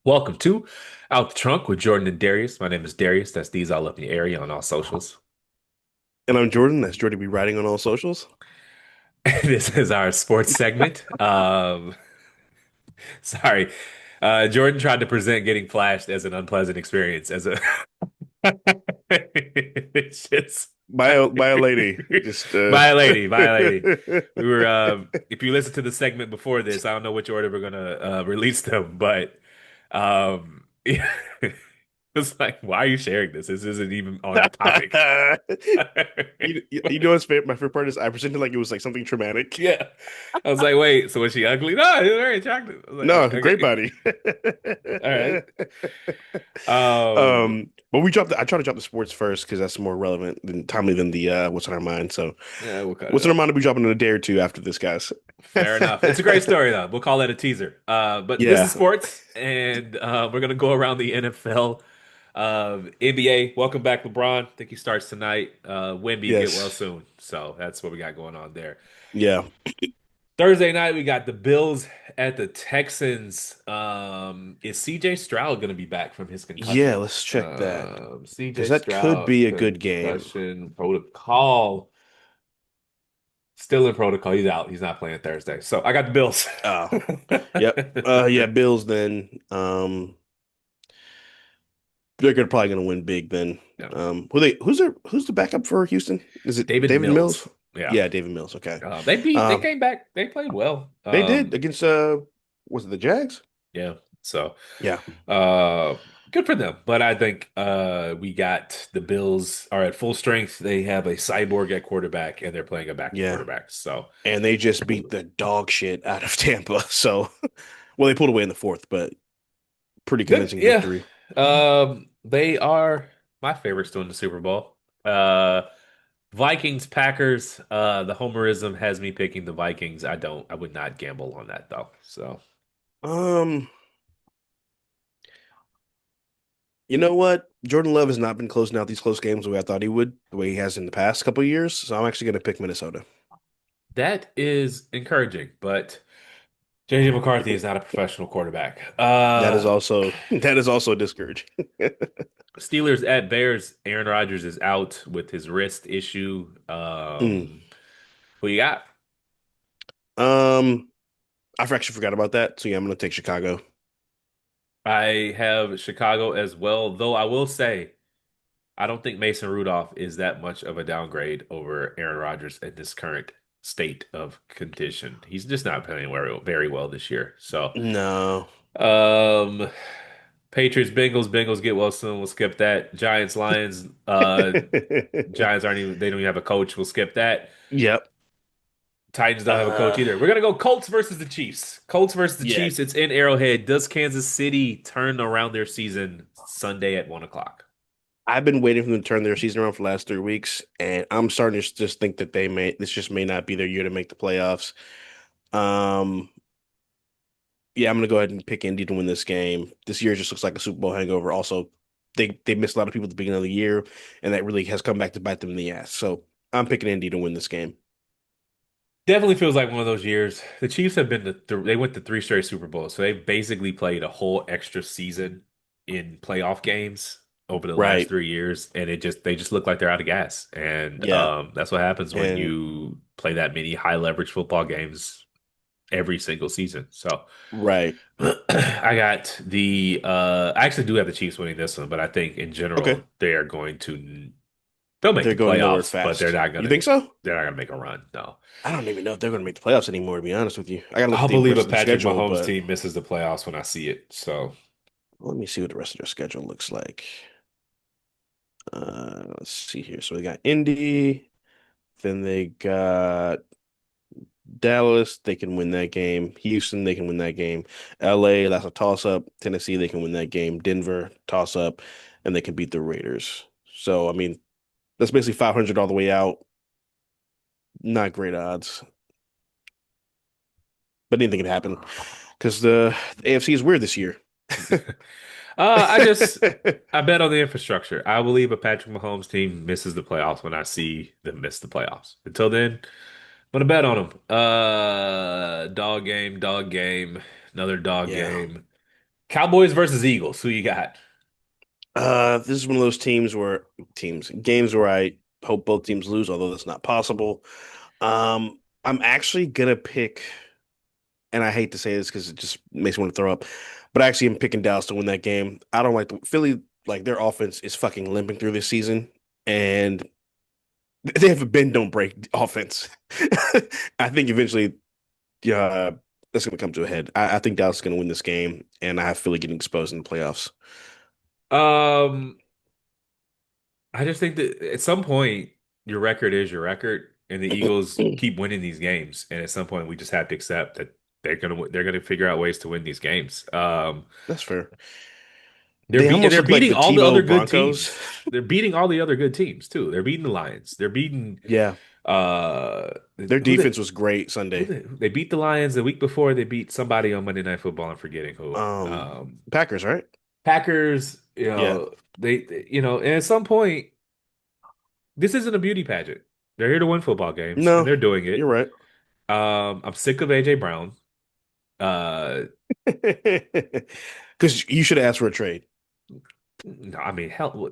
Welcome to Out the Trunk with Jordan and Darius. My name is Darius. That's D's all up in the area on all socials. And I'm Jordan. That's Jordan be writing on all socials. This is our sports segment. Sorry. Jordan tried to present getting flashed as an unpleasant experience as a it's just By a lady. Just by a lady, by a lady. We were if you listen to the segment before this, I don't know which order we're gonna release them, but yeah. It's like, why are you sharing this? This isn't even on the topic. you know what's my favorite part is I presented like it was like something traumatic. Yeah. I was like, wait, so was she ugly? No, she's very attractive. I was like, No, okay, great okay. body. All right. Um, But I try to drop the sports first because that's more relevant than timely than the what's on our mind. So yeah, we'll cut it what's on our up. mind will be dropping in a day or two after this, guys. Fair enough. It's a great story though. We'll call that a teaser. But this is Yeah. sports, and we're gonna go around the NFL. NBA, welcome back, LeBron. I think he starts tonight. Wemby, get well Yes. soon. So that's what we got going on there. Yeah. Thursday night, we got the Bills at the Texans. Is CJ Stroud going to be back from his Yeah, concussion? let's check that because CJ that could Stroud be a good game. concussion protocol. Still in protocol. He's out. He's not playing Thursday. So I got the Bills. Oh, yep. Yeah, Bills then. They're probably gonna win big then. Yeah. Who's the backup for Houston? Is it David David Mills. Mills? Yeah. Yeah, David Mills. Okay. They Um, came back. They played well. they did against was it the Jags? Yeah. So Yeah. Uh, good for them. But I think we got the Bills are at full strength. They have a cyborg at quarterback, and they're playing a backup Yeah. quarterback. So And they just beat the dog shit out of Tampa. So, well, they pulled away in the fourth, but pretty good, convincing yeah. victory. They are my favorites to win the Super Bowl. Vikings, Packers. The homerism has me picking the Vikings. I would not gamble on that though. So Um, you know what? Jordan Love has not been closing out these close games the way I thought he would, the way he has in the past couple of years. So I'm actually gonna pick Minnesota. that is encouraging, but JJ McCarthy is not a professional quarterback. That is also discouraging. Steelers at Bears. Aaron Rodgers is out with his wrist issue. Mm. Who you got? Um, I actually forgot about that. So yeah, I'm gonna take Chicago. I have Chicago as well, though I will say I don't think Mason Rudolph is that much of a downgrade over Aaron Rodgers in this current state of condition. He's just not playing very well this year. So, No. um, Patriots, Bengals get well soon. We'll skip that. Giants, Lions, Giants aren't even they don't even have a coach. We'll skip that. Yep. Titans don't have a coach Uh, either. We're gonna go Colts versus the Chiefs. Colts versus the yeah. Chiefs. It's in Arrowhead. Does Kansas City turn around their season Sunday at 1 o'clock? I've been waiting for them to turn their season around for the last 3 weeks, and I'm starting to just think that this just may not be their year to make the playoffs. Um, yeah, I'm gonna go ahead and pick Indy to win this game. This year just looks like a Super Bowl hangover. Also, they missed a lot of people at the beginning of the year, and that really has come back to bite them in the ass. So I'm picking Indy to win this game. Definitely feels like one of those years. The Chiefs have been they went to three straight Super Bowls, so they basically played a whole extra season in playoff games over the last Right. 3 years, and they just look like they're out of gas. And Yeah. that's what happens when And you play that many high leverage football games every single season. So. right. I got I actually do have the Chiefs winning this one, but I think in Okay. general they'll make They're the going nowhere playoffs, but fast. You think so? they're not gonna make a run. No. I don't even know if they're going to make the playoffs anymore, to be honest with you. I got to look at I'll the believe a rest of the Patrick schedule, Mahomes but team misses the playoffs when I see it. So let me see what the rest of their schedule looks like. Let's see here. So they got Indy, then they got Dallas, they can win that game. Houston, they can win that game. LA, that's a toss up. Tennessee, they can win that game. Denver, toss up, and they can beat the Raiders. So, I mean, that's basically 500 all the way out. Not great odds, but anything can happen because the AFC is weird this year. I just I bet on the infrastructure. I believe a Patrick Mahomes team misses the playoffs when I see them miss the playoffs. Until then, I'm gonna bet on them. Dog game, another dog Yeah. game. Cowboys versus Eagles. Who you got? This is one of those games where I hope both teams lose, although that's not possible. I'm actually gonna pick, and I hate to say this because it just makes me want to throw up, but actually I'm picking Dallas to win that game. I don't like the Philly, like their offense is fucking limping through this season, and they have a bend don't break offense. I think eventually, yeah, that's gonna come to a head. I think Dallas is gonna win this game, and I have Philly getting exposed in the playoffs. Um, I just think that at some point your record is your record, and the Eagles keep winning these games, and at some point we just have to accept that they're gonna figure out ways to win these games. That's fair. They're They almost they're look like beating the all the other Tebow good Broncos. teams. They're beating all the other good teams too. They're beating the Lions. They're beating Yeah, uh their who they defense was great Sunday. they beat the Lions the week before. They beat somebody on Monday Night Football. I'm forgetting who. Um, Packers, right? Packers. Yeah. And at some point, this isn't a beauty pageant. They're here to win football games, and No, they're doing you're it. right. I'm sick of AJ Brown. Uh, Because you should have asked for a trade. no, I mean, hell,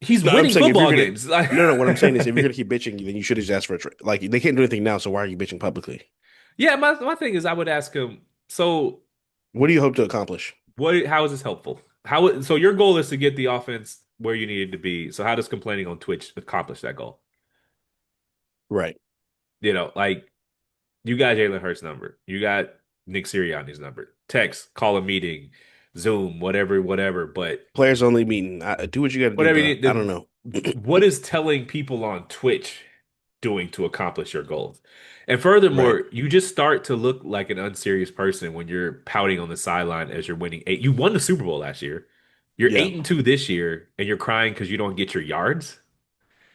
he's No, I'm winning saying if you're football gonna, games. no, no. What I'm saying is, if you're gonna keep bitching, then you should have just asked for a trade. Like they can't do anything now, so why are you bitching publicly? Yeah, my thing is, I would ask him. So, What do you hope to accomplish? what? How is this helpful? So your goal is to get the offense where you need it to be. So how does complaining on Twitch accomplish that goal? Right. Like you got Jalen Hurts' number, you got Nick Sirianni's number. Text, call a meeting, Zoom, whatever, whatever. But Players only meeting. Do what you got to do, whatever bro. you I don't need, know. what is telling people on Twitch doing to accomplish your goals? And Right. furthermore, you just start to look like an unserious person when you're pouting on the sideline as you're winning eight. You won the Super Bowl last year. You're Yeah, 8-2 this year, and you're crying because you don't get your yards.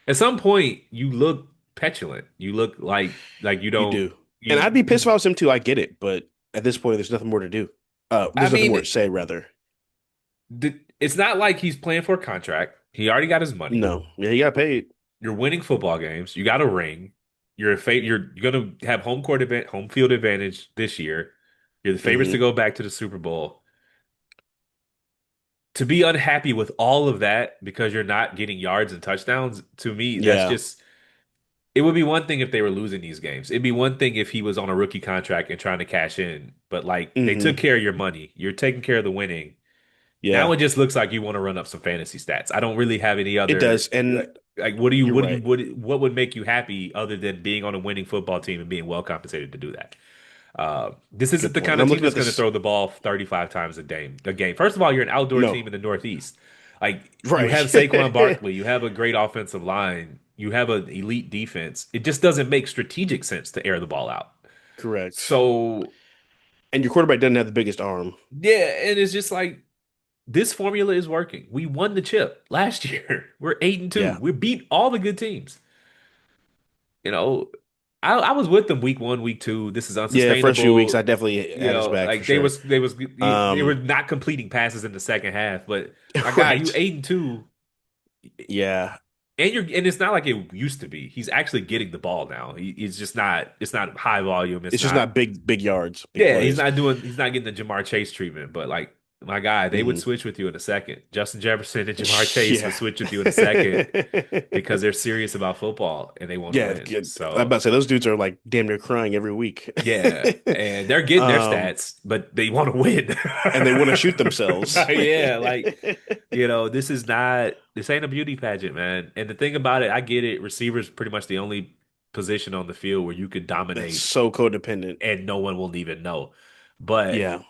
At some point, you look petulant. You look like you you don't do. And I'd be pissed if you. I was him too. I get it, but at this point, there's nothing more to do. I There's nothing mean, more to say, rather. it's not like he's playing for a contract. He already got his money. No. Yeah, he got paid. You're winning football games. You got a ring. You're gonna have home field advantage this year. You're the favorites to Hmm. go back to the Super Bowl. To be unhappy with all of that because you're not getting yards and touchdowns, to me, that's Yeah. just it would be one thing if they were losing these games. It'd be one thing if he was on a rookie contract and trying to cash in. But like they took Hmm. care of your money. You're taking care of the winning. Now Yeah. it just looks like you want to run up some fantasy stats. I don't really have any It other does. And like you're right. what would make you happy other than being on a winning football team and being well compensated to do that? This It's a isn't good the point. kind And of I'm team looking that's at going to this. throw the ball 35 times a game. A game. First of all, you're an outdoor No. team in the Northeast. Like you Right. have Saquon Barkley, you have a great offensive line, you have an elite defense. It just doesn't make strategic sense to air the ball out. Correct. So And your quarterback doesn't have the biggest arm. yeah, and it's just like this formula is working. We won the chip last year. We're 8-2. Yeah. We beat all the good teams. You know, I was with them week 1, week 2. This is Yeah, first few weeks, I unsustainable. definitely had his back for Like they sure. was they were Um, not completing passes in the second half. But my guy, you right. 8-2, Yeah. and it's not like it used to be. He's actually getting the ball now. He's just not. It's not high volume. It's It's just not. not big yards, big Yeah, plays. He's not getting the Jamar Chase treatment. But like my guy, they would Hmm. switch with you in a second. Justin Jefferson and Jamar Chase would Yeah. switch with you in a second because they're serious about football and they want to Yeah, win. I'm So. about to say those dudes are like damn near crying every week. Yeah, and they're getting their Um, stats, but they want to win. and they want to shoot themselves. Yeah, this ain't a beauty pageant, man. And the thing about it, I get it. Receivers pretty much the only position on the field where you could That's dominate so codependent. and no one will even know. But Yeah,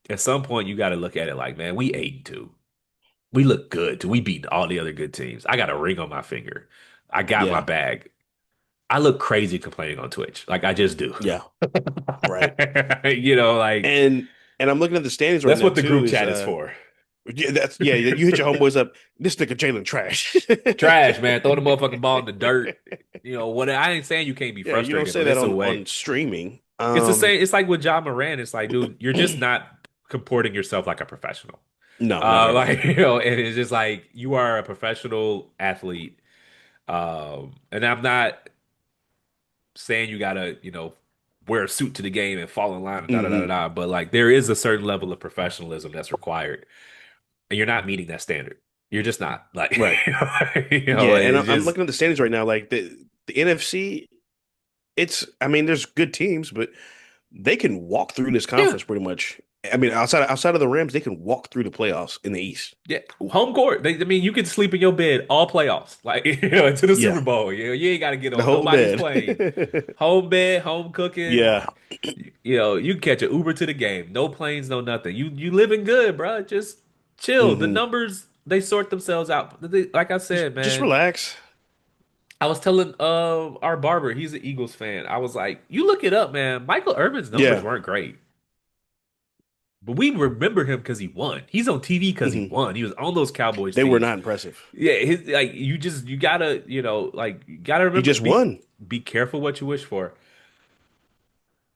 at some point, you got to look at it like, man, we 8-2. We look good. Too. We beat all the other good teams. I got a ring on my finger. I got my yeah, bag. I look crazy complaining on Twitch. Like I just do. yeah, right. Like And I'm looking at the standings right that's now what the too. group Is chat is for. yeah, that's yeah. You hit your homeboys up. This nigga Jalen trash. Trash, man. Throw the motherfucking ball in the dirt. What I ain't saying you can't be Yeah, you don't frustrated, say but that it's a on way. streaming. It's the same. It's like with John Moran. It's like, dude, you're just not comporting yourself like a professional. No, not at all. And it's just like you are a professional athlete. And I'm not saying you gotta, wear a suit to the game and fall in line and da da da da Hmm. da. But like there is a certain level of professionalism that's required, and you're not meeting that standard. You're just not like Right. Yeah, like, and it's I'm just looking at the standings right now. Like the NFC, it's I mean, there's good teams, but they can walk through this yeah. conference pretty much. I mean, outside of the Rams, they can walk through the playoffs in the East. Yeah, home court. I mean, you can sleep in your bed all playoffs, like into the Yeah, Super Bowl. You ain't got to get the on whole nobody's bed. plane. Home bed, home cooking. Yeah. You can catch an Uber to the game. No planes, no nothing. You living good, bro. Just chill. The Hmm. numbers they sort themselves out. Like I said, Just man. relax. I was telling our barber, he's an Eagles fan. I was like, you look it up, man. Michael Irvin's numbers Yeah. weren't great. But we remember him because he won. He's on TV because he Hmm. won. He was on those Cowboys They were teams. not impressive. Yeah, like you gotta like you gotta He remember just won. be careful what you wish for.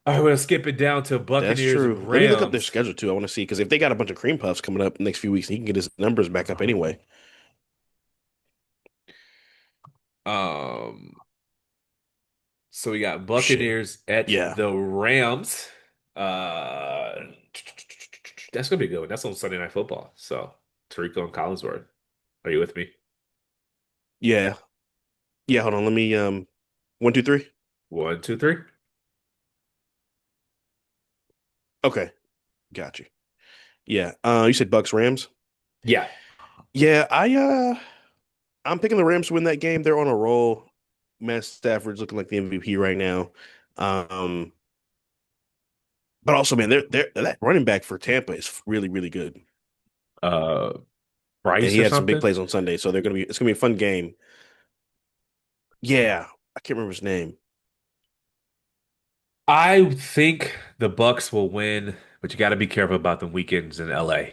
All right, we'll skip it down to That's Buccaneers true. Let me look up their Rams. schedule too. I want to see because if they got a bunch of cream puffs coming up next few weeks, he can get his numbers back up anyway. Um, so we got Shit. Buccaneers at Yeah. the Rams. Uh, that's gonna be a good one. That's on Sunday Night Football. So Tarico and Collinsworth, are you with me? Yeah. Yeah. Hold on. Let me 1, 2, 3. One, two, three. Okay. Got you. Yeah. You said Bucks Rams. Yeah. Yeah. I'm picking the Rams to win that game. They're on a roll. Matt Stafford's looking like the MVP right now. Um, but also, man, they're that running back for Tampa is really, really good. Uh, And Bryce he or had some big something. plays on Sunday, so it's gonna be a fun game. Yeah, I can't remember his name. I think the Bucks will win, but you got to be careful about the weekends in LA.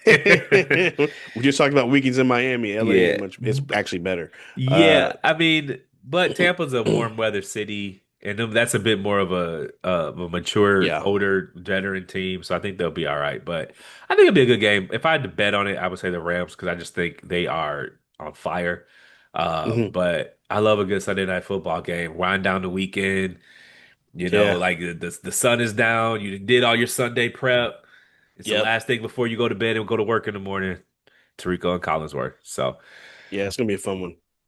We're just talking about weekends in Miami. LA is Yeah. much it's actually better. Uh Yeah, I mean, but Tampa's a warm weather city, and that's a bit more of a mature, yeah. older, veteran team, so I think they'll be all right. But I think it'll be a good game. If I had to bet on it, I would say the Rams because I just think they are on fire. Hmm. But I love a good Sunday night football game. Wind down the weekend, Yeah. like the sun is down. You did all your Sunday prep. It's the Yep. last thing before you go to bed and go to work in the morning. Tarico and Collinsworth. So. Yeah, it's gonna be a fun one.